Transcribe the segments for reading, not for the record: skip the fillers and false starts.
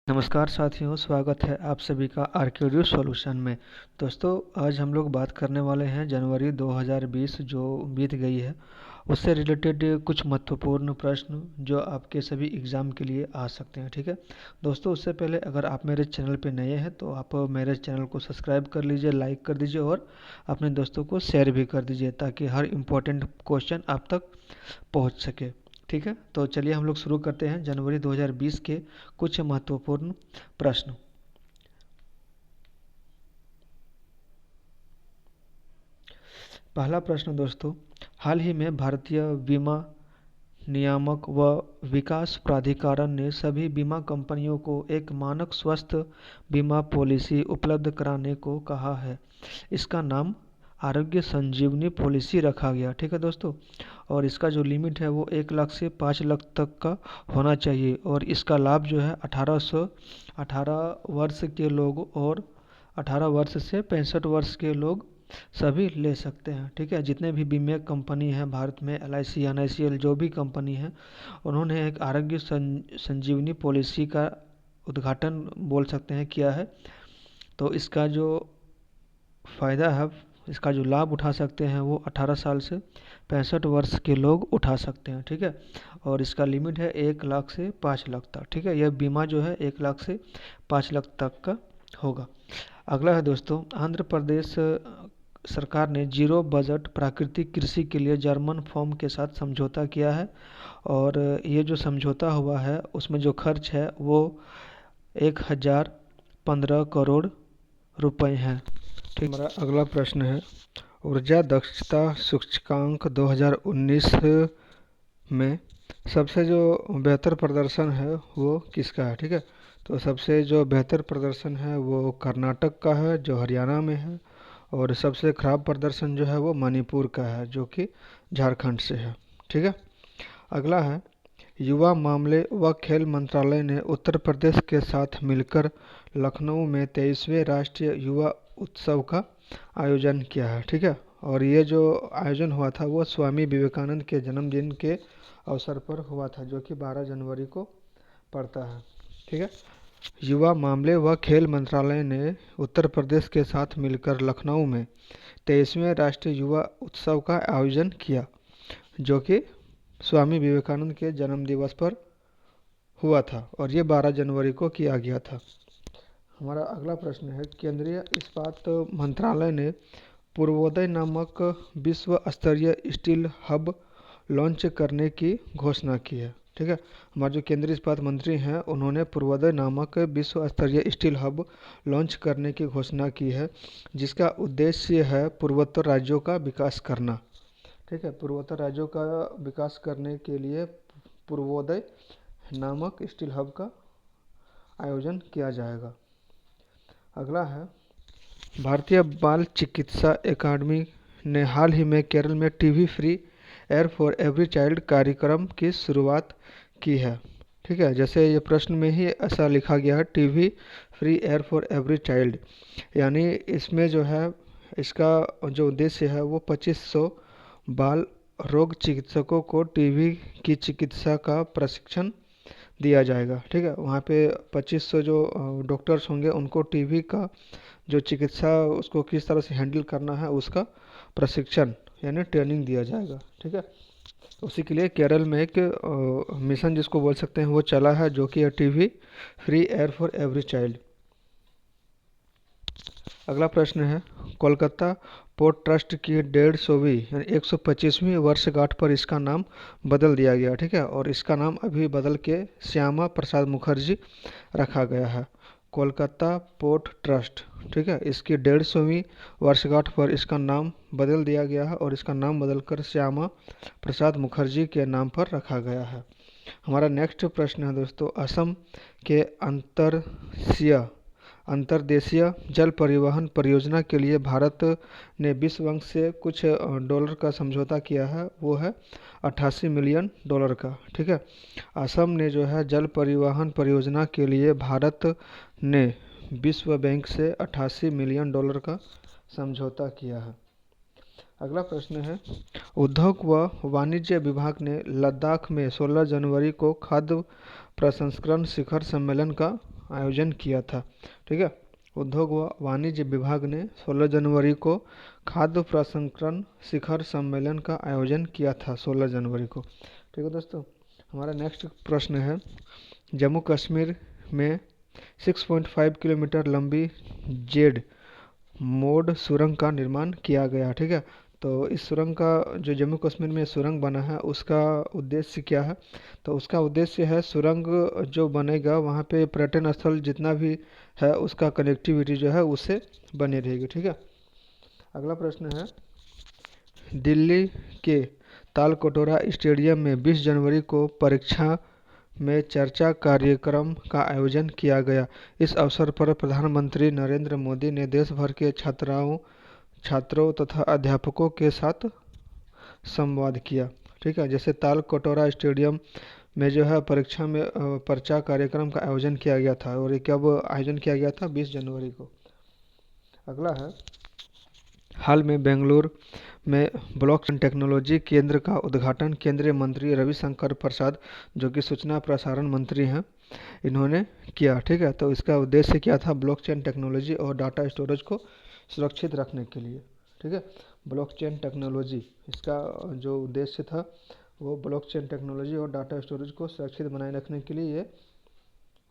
नमस्कार साथियों, स्वागत है आप सभी का आर्किड्यू सॉल्यूशन में। दोस्तों, आज हम लोग बात करने वाले हैं जनवरी 2020 जो बीत गई है उससे रिलेटेड कुछ महत्वपूर्ण प्रश्न जो आपके सभी एग्ज़ाम के लिए आ सकते हैं। ठीक है दोस्तों, उससे पहले अगर आप मेरे चैनल पे नए हैं तो आप मेरे चैनल को सब्सक्राइब कर लीजिए, लाइक कर दीजिए और अपने दोस्तों को शेयर भी कर दीजिए ताकि हर इम्पोर्टेंट क्वेश्चन आप तक पहुंच सके। ठीक है, तो चलिए हम लोग शुरू करते हैं जनवरी 2020 के कुछ महत्वपूर्ण प्रश्न। पहला प्रश्न दोस्तों, हाल ही में भारतीय बीमा नियामक व विकास प्राधिकरण ने सभी बीमा कंपनियों को एक मानक स्वास्थ्य बीमा पॉलिसी उपलब्ध कराने को कहा है। इसका नाम आरोग्य संजीवनी पॉलिसी रखा गया। ठीक है दोस्तों, और इसका जो लिमिट है वो 1 लाख से 5 लाख तक का होना चाहिए और इसका लाभ जो है 18 वर्ष के लोग और 18 वर्ष से 65 वर्ष के लोग सभी ले सकते हैं। ठीक है, जितने भी बीमा कंपनी हैं भारत में, LIC, NICL जो भी कंपनी है, उन्होंने एक आरोग्य संजीवनी पॉलिसी का उद्घाटन बोल सकते हैं किया है। तो इसका जो फ़ायदा है, इसका जो लाभ उठा सकते हैं वो 18 साल से 65 वर्ष के लोग उठा सकते हैं। ठीक है, और इसका लिमिट है 1 लाख से 5 लाख तक। ठीक है, यह बीमा जो है 1 लाख से 5 लाख तक का होगा। अगला है दोस्तों, आंध्र प्रदेश सरकार ने जीरो बजट प्राकृतिक कृषि के लिए जर्मन फॉर्म के साथ समझौता किया है और ये जो समझौता हुआ है उसमें जो खर्च है वो 1015 करोड़ रुपए हैं। ठीक, हमारा अगला प्रश्न है, ऊर्जा दक्षता सूचकांक 2019 में सबसे जो बेहतर प्रदर्शन है वो किसका है। ठीक है, तो सबसे जो बेहतर प्रदर्शन है वो कर्नाटक का है जो हरियाणा में है, और सबसे खराब प्रदर्शन जो है वो मणिपुर का है जो कि झारखंड से है। ठीक है, अगला है, युवा मामले व खेल मंत्रालय ने उत्तर प्रदेश के साथ मिलकर लखनऊ में 23वें राष्ट्रीय युवा उत्सव का आयोजन किया है। ठीक है, और ये जो आयोजन हुआ था वो स्वामी विवेकानंद के जन्मदिन के अवसर पर हुआ था जो कि 12 जनवरी को पड़ता है। ठीक है, युवा मामले व खेल मंत्रालय ने उत्तर प्रदेश के साथ मिलकर लखनऊ में 23वें राष्ट्रीय युवा उत्सव का आयोजन किया जो कि स्वामी विवेकानंद के जन्म दिवस पर हुआ था और ये 12 जनवरी को किया गया था। हमारा अगला प्रश्न है, केंद्रीय इस्पात मंत्रालय ने पूर्वोदय नामक विश्व स्तरीय स्टील हब लॉन्च करने की घोषणा की है। ठीक है, हमारे जो केंद्रीय इस्पात मंत्री हैं उन्होंने पूर्वोदय नामक विश्व स्तरीय स्टील हब लॉन्च करने की घोषणा की है जिसका उद्देश्य है पूर्वोत्तर राज्यों का विकास करना। ठीक है, पूर्वोत्तर राज्यों का विकास करने के लिए पूर्वोदय नामक स्टील हब का आयोजन किया जाएगा। अगला है, भारतीय बाल चिकित्सा अकादमी ने हाल ही में केरल में TB free air for every child कार्यक्रम की शुरुआत की है। ठीक है, जैसे ये प्रश्न में ही ऐसा लिखा गया है, TB free air for every child, यानी इसमें जो है इसका जो उद्देश्य है वो 2500 बाल रोग चिकित्सकों को टीबी की चिकित्सा का प्रशिक्षण दिया जाएगा। ठीक है, वहाँ पे 2500 जो डॉक्टर्स होंगे उनको टीबी का जो चिकित्सा उसको किस तरह से हैंडल करना है उसका प्रशिक्षण यानी ट्रेनिंग दिया जाएगा। ठीक है, उसी के लिए केरल में एक मिशन जिसको बोल सकते हैं वो चला है जो कि TB free air for every child. अगला प्रश्न है, कोलकाता पोर्ट ट्रस्ट की 150वीं यानी 125वीं वर्षगांठ पर इसका नाम बदल दिया गया। ठीक है, और इसका नाम अभी बदल के श्यामा प्रसाद मुखर्जी रखा गया है। कोलकाता पोर्ट ट्रस्ट, ठीक है, इसकी 150वीं वर्षगांठ पर इसका नाम बदल दिया गया है और इसका नाम बदलकर श्यामा प्रसाद मुखर्जी के नाम पर रखा गया है। हमारा नेक्स्ट प्रश्न है दोस्तों, असम के अंतर्देशीय जल परिवहन परियोजना के लिए भारत ने विश्व बैंक से कुछ डॉलर का समझौता किया है, वो है 88 मिलियन डॉलर का। ठीक है, असम ने जो है जल परिवहन परियोजना के लिए भारत ने विश्व बैंक से 88 मिलियन डॉलर का समझौता किया है। अगला प्रश्न है, उद्योग व वाणिज्य विभाग ने लद्दाख में 16 जनवरी को खाद्य प्रसंस्करण शिखर सम्मेलन का आयोजन किया था। ठीक है, उद्योग व वाणिज्य विभाग ने 16 जनवरी को खाद्य प्रसंस्करण शिखर सम्मेलन का आयोजन किया था, 16 जनवरी को। ठीक है दोस्तों, हमारा नेक्स्ट प्रश्न है, जम्मू कश्मीर में 6.5 किलोमीटर लंबी जेड मोड सुरंग का निर्माण किया गया। ठीक है, तो इस सुरंग का जो जम्मू कश्मीर में सुरंग बना है उसका उद्देश्य क्या है? तो उसका उद्देश्य है, सुरंग जो बनेगा वहाँ पे पर्यटन स्थल जितना भी है उसका कनेक्टिविटी जो है उससे बनी रहेगी। ठीक है, अगला प्रश्न है, दिल्ली के तालकटोरा स्टेडियम में 20 जनवरी को परीक्षा में चर्चा कार्यक्रम का आयोजन किया गया। इस अवसर पर प्रधानमंत्री नरेंद्र मोदी ने देश भर के छात्रों तथा अध्यापकों के साथ संवाद किया। ठीक है, जैसे तालकटोरा स्टेडियम में जो है परीक्षा में पर्चा कार्यक्रम का आयोजन किया गया था, और ये कब आयोजन किया गया था? 20 जनवरी को। अगला है, हाल में बेंगलुरु में ब्लॉकचेन टेक्नोलॉजी केंद्र का उद्घाटन केंद्रीय मंत्री रविशंकर प्रसाद, जो कि सूचना प्रसारण मंत्री हैं, इन्होंने किया। ठीक है, तो इसका उद्देश्य क्या था? ब्लॉकचेन टेक्नोलॉजी और डाटा स्टोरेज को सुरक्षित रखने के लिए। ठीक है, ब्लॉकचेन टेक्नोलॉजी, इसका जो उद्देश्य था वो ब्लॉकचेन टेक्नोलॉजी और डाटा स्टोरेज को सुरक्षित बनाए रखने के लिए ये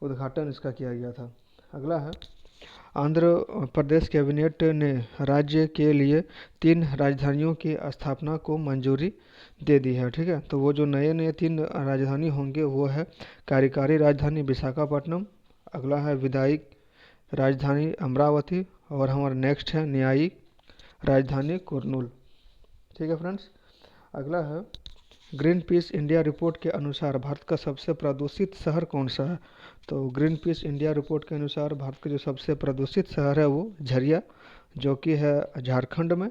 उद्घाटन इसका किया गया था। अगला है, आंध्र प्रदेश कैबिनेट ने राज्य के लिए 3 राजधानियों की स्थापना को मंजूरी दे दी है। ठीक है, तो वो जो नए 3 राजधानी होंगे वो है कार्यकारी राजधानी विशाखापट्टनम, अगला है विधायिक राजधानी अमरावती, और हमारा नेक्स्ट है न्यायिक राजधानी कुर्नूल। ठीक है फ्रेंड्स, अगला है, ग्रीन पीस इंडिया रिपोर्ट के अनुसार भारत का सबसे प्रदूषित शहर कौन सा है? तो ग्रीन पीस इंडिया रिपोर्ट के अनुसार भारत का जो सबसे प्रदूषित शहर है वो झरिया, जो कि है झारखंड में,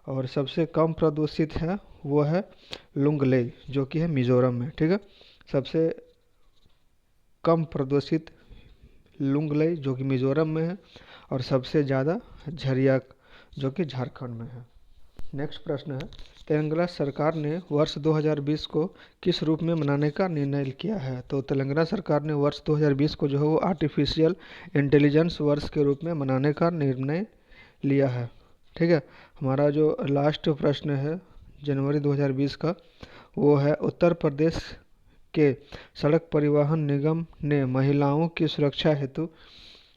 और सबसे कम प्रदूषित है वो है लुंगलेई, जो कि है मिजोरम में। ठीक है, सबसे कम प्रदूषित लुंगलेई जो कि मिजोरम में है, और सबसे ज़्यादा झरिया जो कि झारखंड में है। नेक्स्ट प्रश्न है, तेलंगाना सरकार ने वर्ष 2020 को किस रूप में मनाने का निर्णय किया है? तो तेलंगाना सरकार ने वर्ष 2020 को जो है वो आर्टिफिशियल इंटेलिजेंस वर्ष के रूप में मनाने का निर्णय लिया है। ठीक है, हमारा जो लास्ट प्रश्न है जनवरी 2020 का, वो है, उत्तर प्रदेश के सड़क परिवहन निगम ने महिलाओं की सुरक्षा हेतु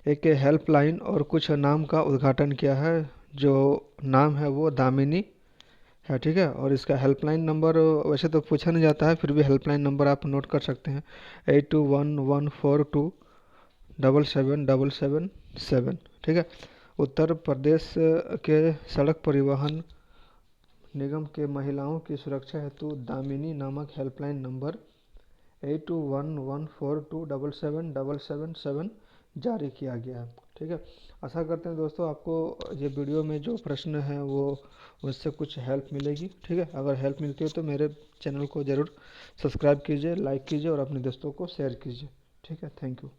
एक हेल्पलाइन और कुछ नाम का उद्घाटन किया है, जो नाम है वो दामिनी है। ठीक है, और इसका हेल्पलाइन नंबर वैसे तो पूछा नहीं जाता है, फिर भी हेल्पलाइन नंबर आप नोट कर सकते हैं, 8211427777। ठीक है, उत्तर प्रदेश के सड़क परिवहन निगम के महिलाओं की सुरक्षा हेतु दामिनी नामक हेल्पलाइन नंबर 8211427777 जारी किया गया है। ठीक है, आशा करते हैं दोस्तों आपको ये वीडियो में जो प्रश्न है वो उससे कुछ हेल्प मिलेगी। ठीक है, अगर हेल्प मिलती है तो मेरे चैनल को ज़रूर सब्सक्राइब कीजिए, लाइक कीजिए और अपने दोस्तों को शेयर कीजिए। ठीक है, थैंक यू।